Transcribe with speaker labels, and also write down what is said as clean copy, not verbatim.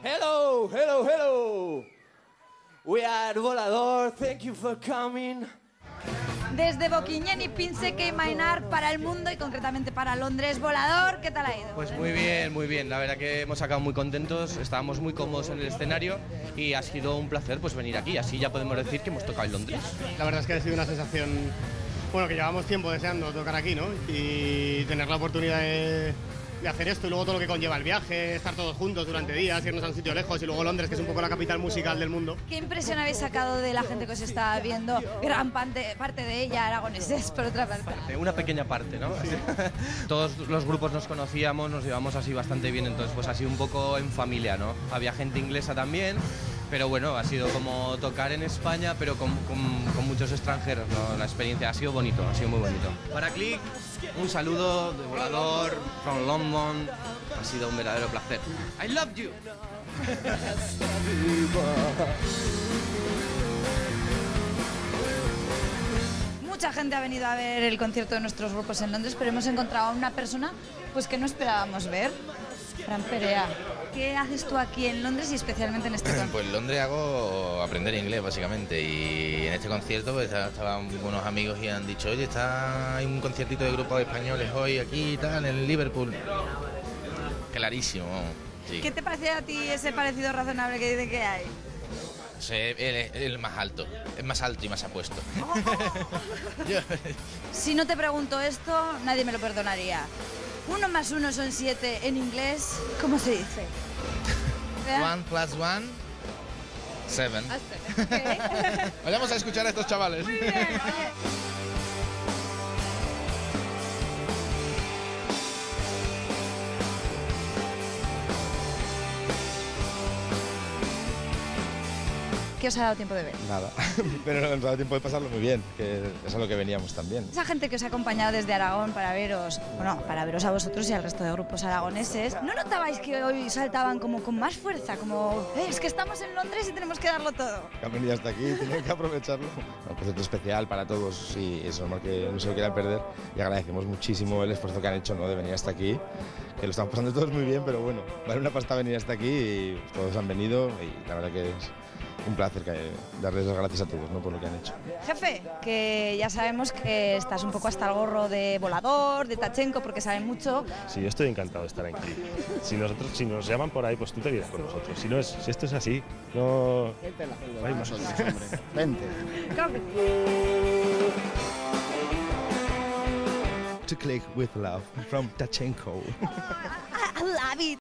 Speaker 1: Hello, hello, hello. We are Volador. Thank you for coming.
Speaker 2: Desde Boquiñén y Pinseque y Mainar para el mundo y concretamente para Londres, Volador, ¿qué tal ha ido?
Speaker 3: Pues muy bien, la verdad que hemos sacado muy contentos, estábamos muy cómodos en el escenario y ha sido un placer pues venir aquí, así ya podemos decir que hemos tocado en Londres.
Speaker 4: La verdad es que ha sido una sensación, bueno, que llevamos tiempo deseando tocar aquí, ¿no? Y tener la oportunidad de hacer esto y luego todo lo que conlleva el viaje, estar todos juntos durante días, irnos a un sitio lejos y luego Londres, que es un poco la capital musical del mundo.
Speaker 2: ¿Qué impresión habéis sacado de la gente que os está viendo? Gran parte de ella aragoneses, por otra parte.
Speaker 3: Una pequeña parte, ¿no? Sí. Todos los grupos nos conocíamos, nos llevamos así bastante bien, entonces pues así un poco en familia, ¿no? Había gente inglesa también, pero bueno, ha sido como tocar en España, pero con muchos extranjeros, ¿no? La experiencia ha sido bonito, ha sido muy bonito. Para Click, un saludo de Volador, from London, ha sido un verdadero placer. I love you.
Speaker 2: Mucha gente ha venido a ver el concierto de nuestros grupos en Londres, pero hemos encontrado a una persona pues que no esperábamos ver. Fran Perea, ¿qué haces tú aquí en Londres y especialmente en este concierto?
Speaker 5: Pues en Londres hago aprender inglés básicamente y en este concierto pues estaban unos amigos y han dicho, oye, hay un conciertito de grupos españoles hoy aquí y tal en Liverpool. Clarísimo, sí.
Speaker 2: ¿Qué te parece a ti ese parecido razonable que dice que hay?
Speaker 5: El más alto, es más alto y más apuesto.
Speaker 2: Si no te pregunto esto, nadie me lo perdonaría. 1 más 1 son 7 en inglés, ¿cómo se dice?
Speaker 5: 1 plus 1, 7.
Speaker 2: Okay.
Speaker 5: Vayamos a escuchar a estos chavales.
Speaker 2: Muy bien, oye. ¿Qué os ha dado tiempo de ver?
Speaker 6: Nada, pero nos ha dado tiempo de pasarlo muy bien, que es a lo que veníamos también.
Speaker 2: Esa gente que os ha acompañado desde Aragón para veros, bueno, para veros a vosotros y al resto de grupos aragoneses, ¿no notabais que hoy saltaban como con más fuerza? Como, es que estamos en Londres y tenemos que darlo todo.
Speaker 6: Que han venido hasta aquí, tienen que aprovecharlo. Un concierto especial para todos y es normal que no se lo quieran perder y agradecemos muchísimo el esfuerzo que han hecho, ¿no?, de venir hasta aquí, que lo estamos pasando todos muy bien, pero bueno, vale una pasta venir hasta aquí y todos han venido y la verdad que es un placer darles las gracias a todos, ¿no?, por lo que han hecho.
Speaker 2: Jefe, que ya sabemos que estás un poco hasta el gorro de Volador, de Tachenko, porque saben mucho.
Speaker 7: Sí, yo estoy encantado de estar aquí. Si nos llaman por ahí, pues tú te vienes con nosotros. Si esto es así, no hay más.
Speaker 6: Vente. To Click with Love from Tachenko.
Speaker 2: I love it.